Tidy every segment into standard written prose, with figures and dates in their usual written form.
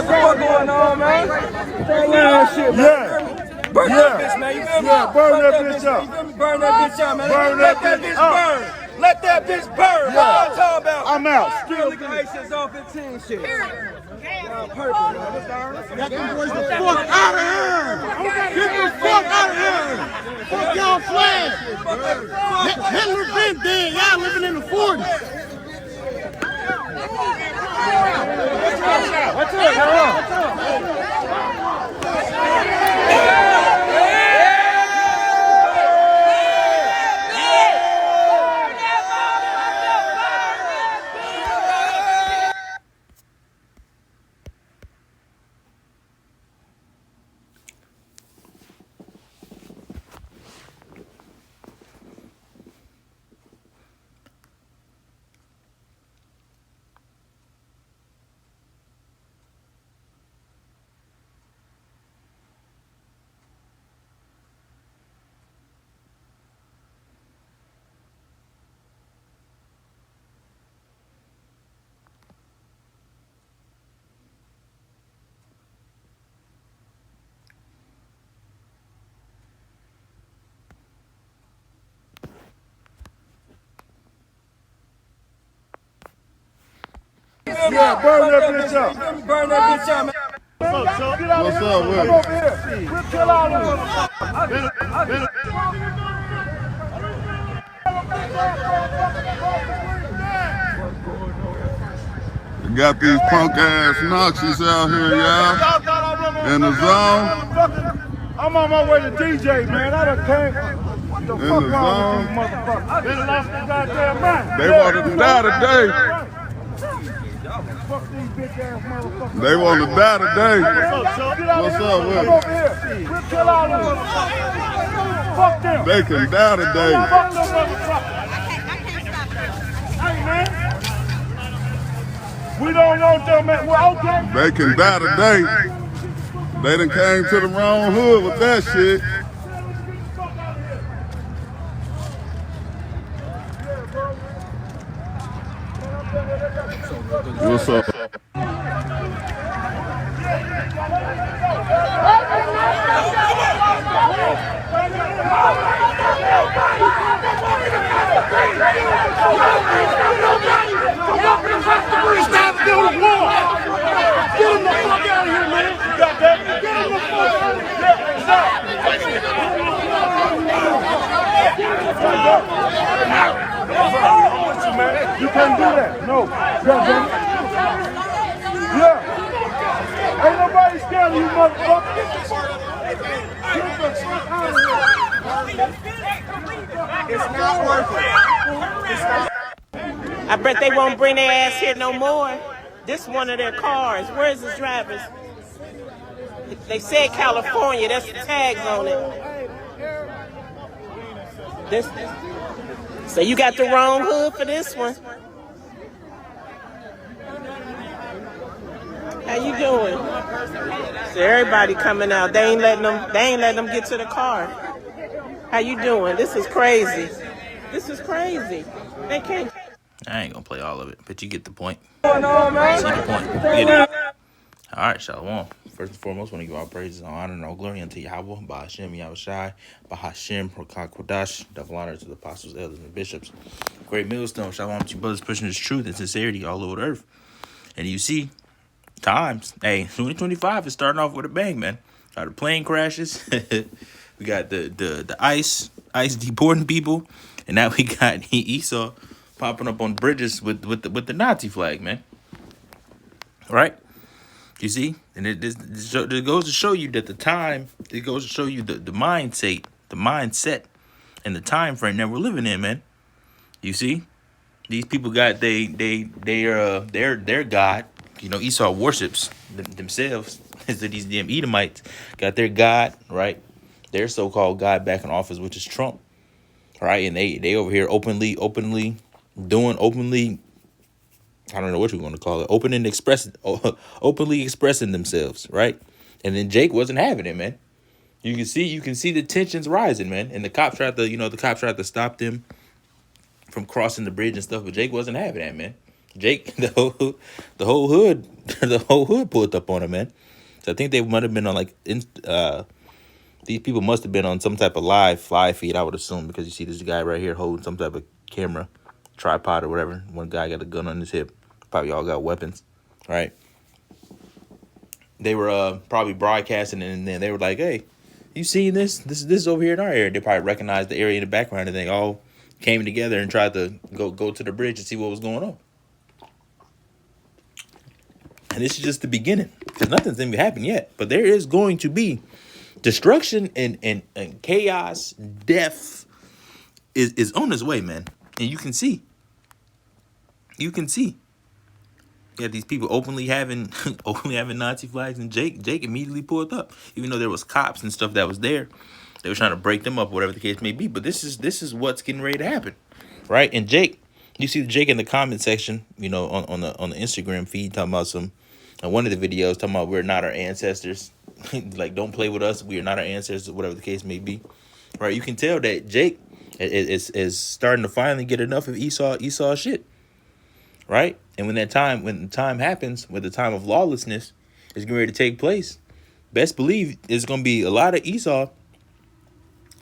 What's going on, man? That shit, man. Burn that bitch, man. You feel me? Yeah, burn that bitch up. You feel me? Burn that bitch up, man. Burn Let that that bitch bitch up. burn. Let that bitch burn. Yeah. What I'm talking about? I'm out. Still nigga ISIS off 15 shit. Y'all perfect, man. What's the Get them boys the fuck out of here! Get the fuck out of here! Fuck y'all flag! Hitler been dead. Y'all living in the 40s. What's up? Yeah, burn that bitch up. Burn that bitch up, man. What's up with it? Come over here. We'll kill all of them. Got these punk ass Nazis out here, y'all. In the zone. I'm on my way to DJ, man. I done came. What the fuck the wrong zone. with these motherfuckers? They done lost their goddamn mind. They want to die today. Fuck these bitch ass motherfuckers. They want to die today. What's up with Come it? over here. We'll kill all of them. Fuck them. They can die today. Fuck them motherfuckers. Hey, man. We don't want them, man. Well, okay. They can die today. They done came to the wrong hood with that shit. What's up? It's time to build a wall. Get him the fuck out of here, man. You got that? Get him the fuck out of here. You can't do that. No. Yeah. Ain't nobody scared of you, motherfucker. Get the fuck out of here. It's not working. It's not. I bet they won't bring their ass here no more. This one of their cars. Where's the drivers? They said California. That's the tags on it. So you got the wrong hood for this one. How you doing? So everybody coming out. They ain't letting them get to the car. How you doing? This is crazy. This is crazy. They can't. I ain't gonna play all of it, but you get the point. What's going on, man? See the point. Get it. All right, Shalom. First and foremost, want to give all praises and honor and all glory unto Yahweh, Bahashem Yahushai, Bahashem Rokah Kodash, double honor to the apostles, elders, and bishops. Great millstone, Shalom to you brothers pushing this truth and sincerity all over the earth. And you see, times, hey, 2025 is starting off with a bang, man. Got the plane crashes. We got the ICE deporting people, and now we got Esau popping up on bridges with the Nazi flag, man. Right? You see? And it goes to show you that the time, it goes to show you the mindset, and the time frame that we're living in, man. You see? These people got their God. You know, Esau worships themselves. So these damn Edomites got their God, right? Their so-called God back in office, which is Trump. Right? And they over here openly I don't know what you're going to call it, openly expressing themselves, right? And then Jake wasn't having it, man. You can see the tensions rising, man. And the cops tried to stop them from crossing the bridge and stuff, but Jake wasn't having that, man. Jake, the whole hood, the whole hood pulled up on him, man. So I think they might have been on like, these people must have been on some type of live feed, I would assume, because you see this guy right here holding some type of camera, tripod or whatever. One guy got a gun on his hip. Probably all got weapons, right? They were probably broadcasting, and then they were like, "Hey, you seen this? This is over here in our area." They probably recognized the area in the background, and they all came together and tried to go to the bridge and see what was going on. And this is just the beginning, because nothing's going to happen yet. But there is going to be destruction and chaos, death is on its way, man. And you can see. You can see. You have these people openly having Nazi flags, and Jake immediately pulled up, even though there was cops and stuff that was there. They were trying to break them up, whatever the case may be. But this is what's getting ready to happen, right? And Jake, you see Jake in the comment section, you know, on the Instagram feed, talking about one of the videos talking about we're not our ancestors, like don't play with us, we are not our ancestors, whatever the case may be, right? You can tell that Jake is starting to finally get enough of Esau shit, right? And when the time happens, when the time of lawlessness is getting ready to take place, best believe there's going to be a lot of Esau,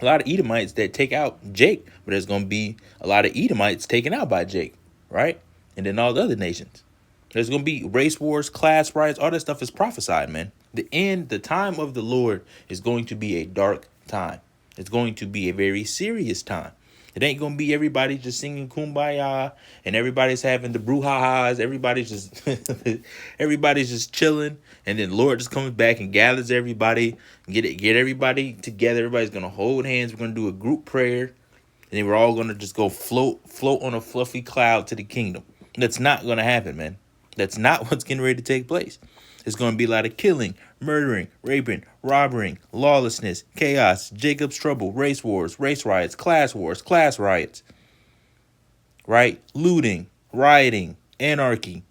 a lot of Edomites that take out Jake, but there's going to be a lot of Edomites taken out by Jake, right? And then all the other nations. There's going to be race wars, class riots, all that stuff is prophesied, man. The time of the Lord is going to be a dark time. It's going to be a very serious time. It ain't going to be everybody just singing Kumbaya and everybody's having the brouhahas. Everybody's just chilling. And then the Lord just comes back and gathers everybody, get everybody together. Everybody's going to hold hands. We're going to do a group prayer. And then we're all going to just go float on a fluffy cloud to the kingdom. That's not going to happen, man. That's not what's getting ready to take place. It's going to be a lot of killing, murdering, raping, robbing, lawlessness, chaos, Jacob's trouble, race wars, race riots, class riots, right? Looting, rioting, anarchy.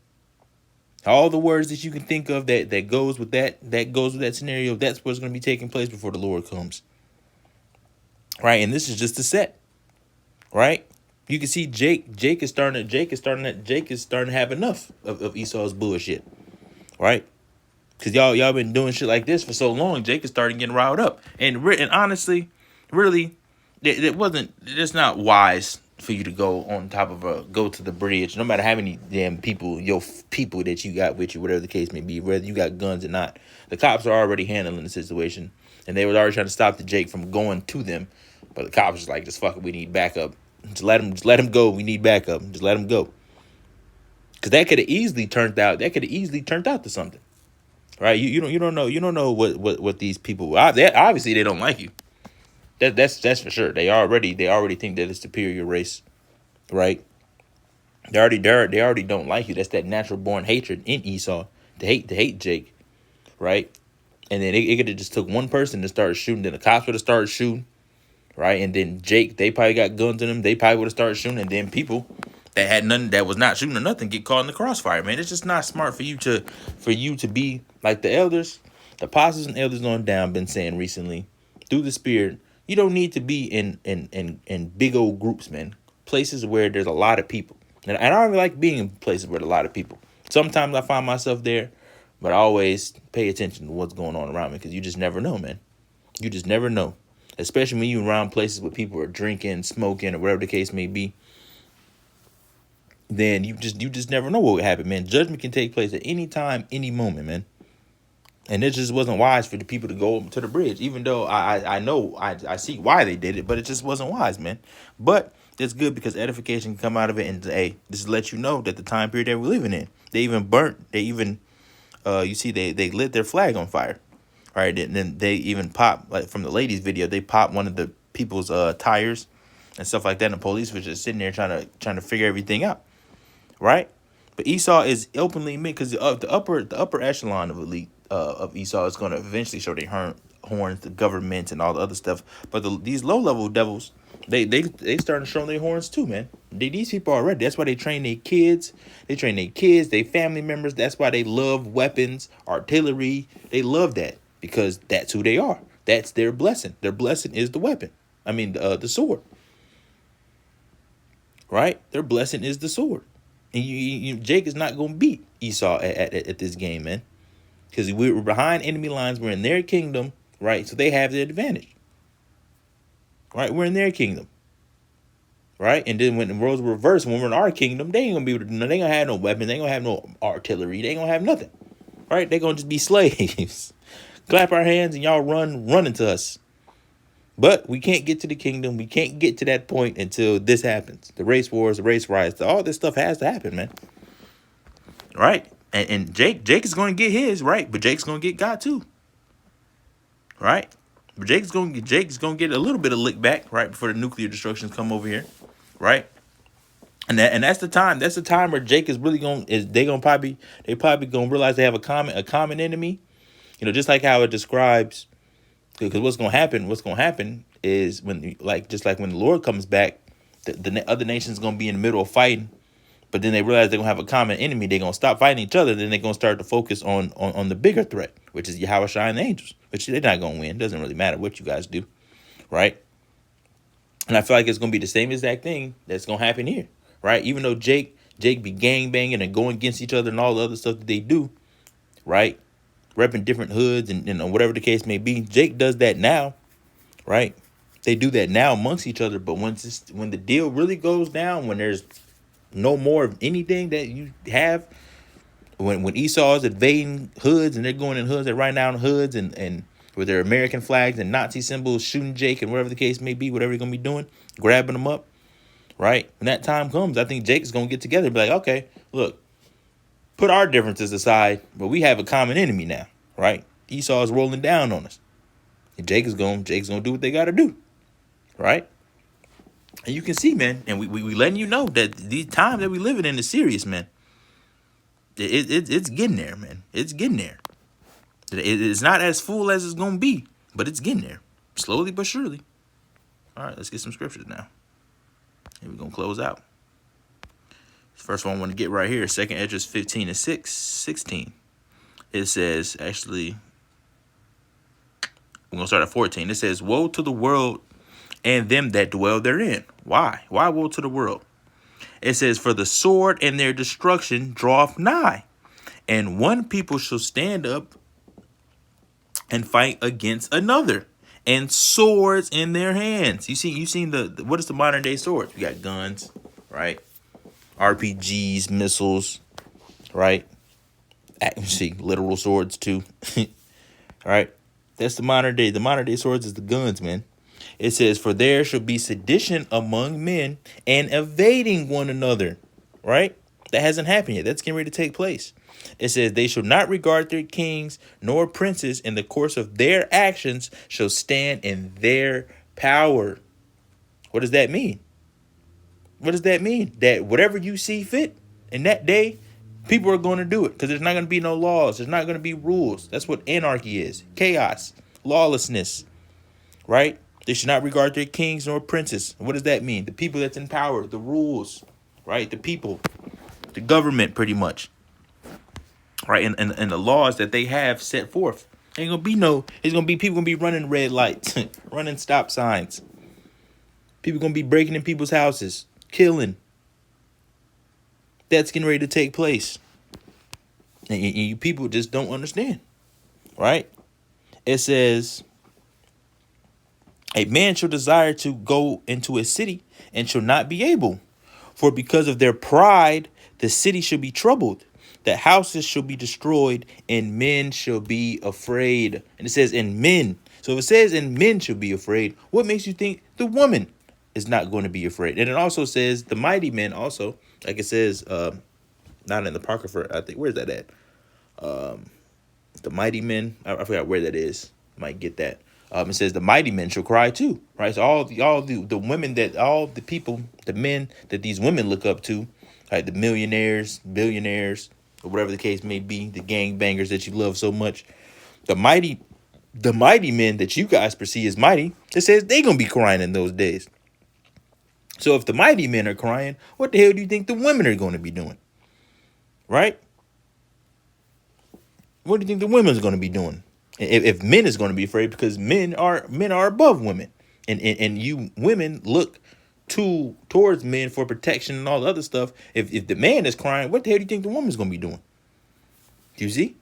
All the words that you can think of that goes with that scenario, that's what's going to be taking place before the Lord comes. Right? And this is just a set. Right? You can see Jake is starting to have enough of Esau's bullshit. Right? Because y'all been doing shit like this for so long, Jake is starting getting riled up. And honestly, really, it's not wise for you to go on top of go to the bridge, no matter how many damn people that you got with you, whatever the case may be, whether you got guns or not. The cops are already handling the situation, and they were already trying to stop the Jake from going to them. But the cops was like, just fuck it, we need backup. Just let him go. We need backup. Just let him go. Because that could have easily turned out to something. Right, you don't know what these people. Obviously they don't like you. That's for sure. They already think that it's superior race, right? They already don't like you. That's that natural born hatred in Esau to hate Jake, right? And then it could have just took one person to start shooting. Then the cops would have started shooting, right? And then Jake, they probably got guns in them. They probably would have started shooting. And then people that had nothing, that was not shooting or nothing, get caught in the crossfire, man. It's just not smart for you to be like the elders, the apostles and elders on down been saying recently, through the Spirit. You don't need to be in big old groups, man. Places where there's a lot of people. And I don't really like being in places where there's a lot of people. Sometimes I find myself there, but I always pay attention to what's going on around me, because you just never know, man. You just never know. Especially when you're around places where people are drinking, smoking, or whatever the case may be. Then you just never know what will happen, man. Judgment can take place at any time, any moment, man. And it just wasn't wise for the people to go to the bridge, even though I know I see why they did it, but it just wasn't wise, man. But it's good because edification can come out of it, and hey, this is let you know that the time period that we're living in, you see they lit their flag on fire, right? And then they even pop, like from the ladies' video, they popped one of the people's tires and stuff like that, and the police was just sitting there trying to figure everything out. Right, but Esau is openly admit, because the upper echelon of elite of Esau is going to eventually show their horns, the government and all the other stuff. But these low level devils, they starting to show their horns too, man. These people are ready. That's why they train their kids. Their family members. That's why they love weapons, artillery. They love that because that's who they are. That's their blessing. Their blessing is the weapon. I mean the sword. Right, their blessing is the sword. And Jake is not going to beat Esau at this game, man. Because we're behind enemy lines. We're in their kingdom, right? So they have the advantage. Right? We're in their kingdom. Right? And then when the roles were reversed, when we're in our kingdom, they ain't going to be able to, they ain't going to have no weapons. They ain't going to have no artillery. They ain't going to have nothing. Right? They're going to just be slaves. Clap our hands and y'all run into us. But we can't get to the kingdom. We can't get to that point until this happens. The race wars, the race riots, all this stuff has to happen, man. Right? And Jake is going to get his, right? But Jake's going to get God too. Right? But Jake's going to get a little bit of lick back, right, before the nuclear destructions come over here. Right? And that's the time. That's the time where Jake is really they probably gonna realize they have a common enemy. You know, just like how it describes. Because what's gonna happen is when when the Lord comes back, the other nations gonna be in the middle of fighting, but then they realize they're gonna have a common enemy. They're gonna stop fighting each other. Then they're gonna start to focus on the bigger threat, which is Yahushua and the angels. Which they're not gonna win. It doesn't really matter what you guys do, right? And I feel like it's gonna be the same exact thing that's gonna happen here, right? Even though Jake be gang banging and going against each other and all the other stuff that they do, right? Repping different hoods and whatever the case may be. Jake does that now, right? They do that now amongst each other. But when the deal really goes down, when there's no more of anything that you have, when Esau is invading hoods and they're going in hoods, they're riding down hoods and with their American flags and Nazi symbols, shooting Jake and whatever the case may be, whatever they're going to be doing, grabbing them up, right? When that time comes, I think Jake is going to get together and be like, okay, look, put our differences aside, but we have a common enemy now, right? Esau is rolling down on us. And Jake's gonna do what they gotta do, right? And you can see, man, and we letting you know that these times that we living in is serious, man. It's getting there, man. It's getting there. It's not as full as it's gonna be, but it's getting there, slowly but surely. All right, let's get some scriptures now. And we're gonna close out. First one I want to get right here, 2nd Esdras 15 and 16. It says, actually, we're going to start at 14. It says, woe to the world and them that dwell therein. Why? Why woe to the world? It says, for the sword and their destruction draweth nigh, and one people shall stand up and fight against another, and swords in their hands. You've seen what is the modern day swords? We got guns, right? RPGs, missiles, right? See, literal swords too. All right. That's the modern day. The modern day swords is the guns, man. It says, for there shall be sedition among men and evading one another. Right? That hasn't happened yet. That's getting ready to take place. It says, they shall not regard their kings nor princes, in the course of their actions shall stand in their power. What does that mean? What does that mean? That whatever you see fit in that day, people are going to do it because there's not going to be no laws. There's not going to be rules. That's what anarchy is. Chaos, lawlessness, right? They should not regard their kings nor princes. What does that mean? The people that's in power, the rules, right? The people, the government, pretty much, right? And the laws that they have set forth. Ain't going to be it's going to be people going to be running red lights, running stop signs. People going to be breaking in people's houses, killing. That's getting ready to take place. And you people just don't understand, right? It says, a man shall desire to go into a city and shall not be able. For because of their pride, the city shall be troubled. The houses shall be destroyed and men shall be afraid. And it says, and men. So if it says, and men shall be afraid, what makes you think the woman is not going to be afraid? And it also says the mighty men also, like it says, not in the Apocrypha, I think, where's that at? The mighty men, I forgot where that is. Might get that. It says the mighty men shall cry too, right? So all the women all the people, the men that these women look up to, right? The millionaires, billionaires, or whatever the case may be, the gangbangers that you love so much, the mighty men that you guys perceive as mighty, it says they're gonna be crying in those days. So if the mighty men are crying, what the hell do you think the women are going to be doing? Right? What do you think the women are going to be doing? If men is going to be afraid, because men are above women, and you women look tool towards men for protection and all the other stuff. If the man is crying, what the hell do you think the woman's gonna be doing? Do you see?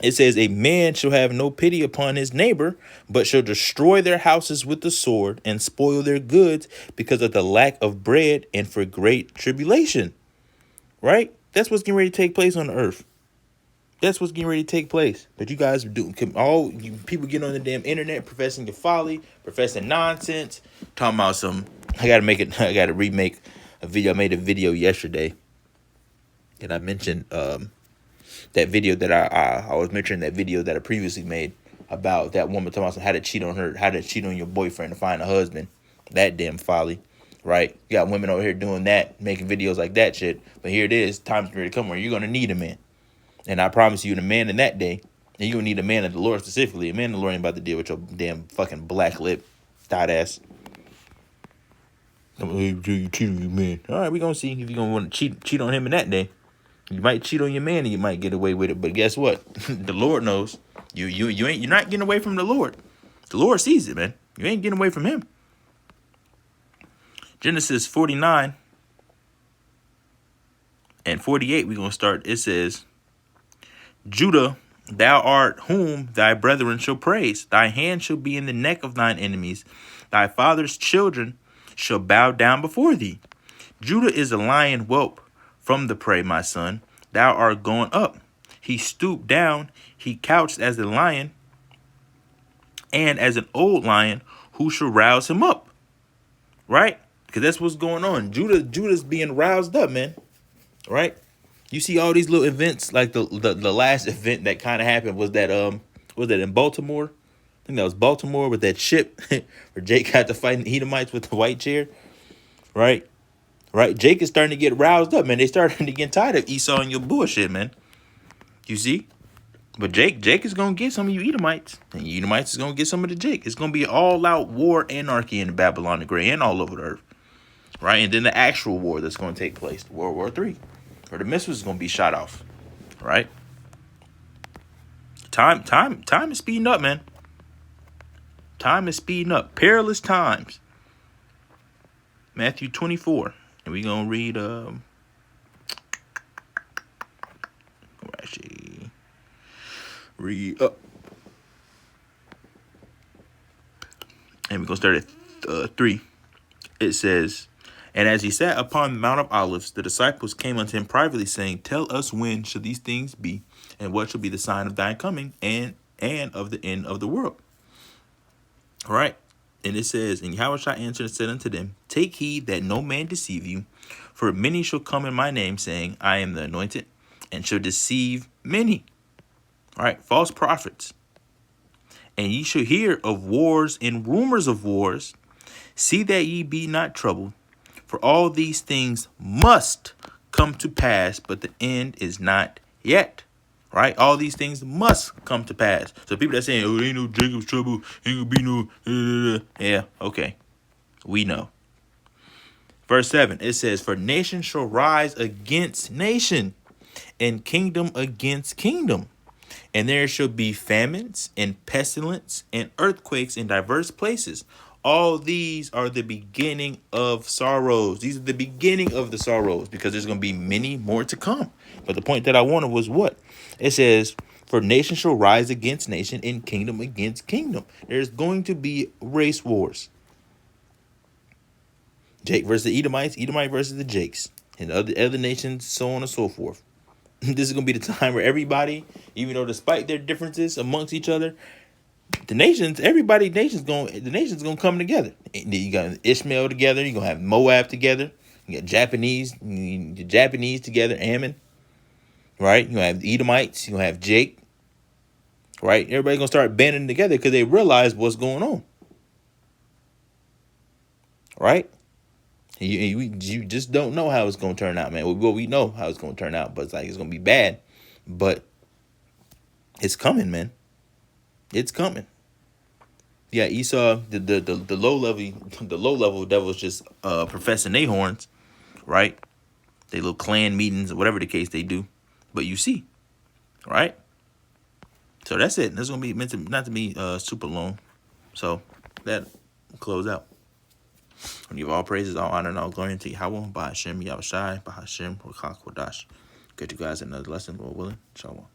It says, a man shall have no pity upon his neighbor, but shall destroy their houses with the sword and spoil their goods because of the lack of bread and for great tribulation. Right? That's what's getting ready to take place on the earth. That's what's getting ready to take place. But you guys are doing, all you people getting on the damn internet professing your folly, professing nonsense, talking about some, I gotta remake a video. I made a video yesterday. And I mentioned that video that I was mentioning, that video that I previously made about that woman talking about how to cheat on her, how to cheat on your boyfriend to find a husband. That damn folly, right? You got women over here doing that, making videos like that shit. But here it is, time's ready to come where you're gonna need a man. And I promise you, the man in that day, and you're gonna need a man of the Lord specifically. A man of the Lord ain't about to deal with your damn fucking black lip, thought ass. You cheat on your man. All right, we gonna see if you're gonna want to cheat on him in that day. You might cheat on your man and you might get away with it, but guess what? The Lord knows. You're not getting away from the Lord. The Lord sees it, man. You ain't getting away from him. Genesis 49 and 48, we're gonna start. It says, Judah, thou art whom thy brethren shall praise. Thy hand shall be in the neck of thine enemies. Thy father's children shall bow down before thee. Judah is a lion whelp from the prey, my son. Thou art gone up. He stooped down. He couched as a lion, and as an old lion, who shall rouse him up? Right? Because that's what's going on. Judah's being roused up, man. Right? You see all these little events, like the last event that kind of happened was that in Baltimore? I think that was Baltimore with that ship where Jake had to fight the Edomites with the white chair. Right? Right? Jake is starting to get roused up, man. They starting to get tired of Esau and your bullshit, man. You see? But Jake is going to get some of you Edomites. And you Edomites is going to get some of the Jake. It's going to be all-out war, anarchy in Babylon the Great and all over the earth. Right? And then the actual war that's going to take place, World War III, where the missiles is going to be shot off. Right? Time is speeding up, man. Time is speeding up. Perilous times. Matthew 24. And we're going to read, read up. And we're going to start at 3. It says, and as he sat upon the Mount of Olives, the disciples came unto him privately, saying, tell us when shall these things be, and what shall be the sign of thy coming, and of the end of the world. All right. And it says, and Yahushua answered and said unto them, take heed that no man deceive you, for many shall come in my name, saying, I am the anointed, and shall deceive many. All right, false prophets. And ye shall hear of wars and rumors of wars. See that ye be not troubled, for all these things must come to pass, but the end is not yet. Right? All these things must come to pass. So people that saying, oh, there ain't no Jacob's trouble, ain't gonna be no, yeah, okay. We know. Verse 7, it says, for nation shall rise against nation, and kingdom against kingdom. And there shall be famines and pestilence and earthquakes in diverse places. All these are the beginning of sorrows. These are the beginning of the sorrows, because there's going to be many more to come. But the point that I wanted was what? It says, for nation shall rise against nation and kingdom against kingdom. There's going to be race wars. Jake versus the Edomites, Edomite versus the Jakes, and other nations, so on and so forth. This is going to be the time where everybody, even though despite their differences amongst each other, the nations going to come together. You got Ishmael together. You're going to have Moab together. You got Japanese together, Ammon. Right? You're going to have the Edomites. You're going to have Jake. Right? Everybody's going to start banding together because they realize what's going on. Right? You just don't know how it's going to turn out, man. Well, we know how it's going to turn out, but it's like it's going to be bad. But it's coming, man. It's coming. Yeah, Esau, the low level devils just professing their horns, right? They little clan meetings or whatever the case they do. But you see, right? So that's it. That's gonna be meant to not to be super long. So that close out. We give all praises, all honor, and all glory unto Yahweh, by Hashem Yahushai, by Hashem Rakak Kodash. Catch you guys in another lesson, Lord willing. Shalom.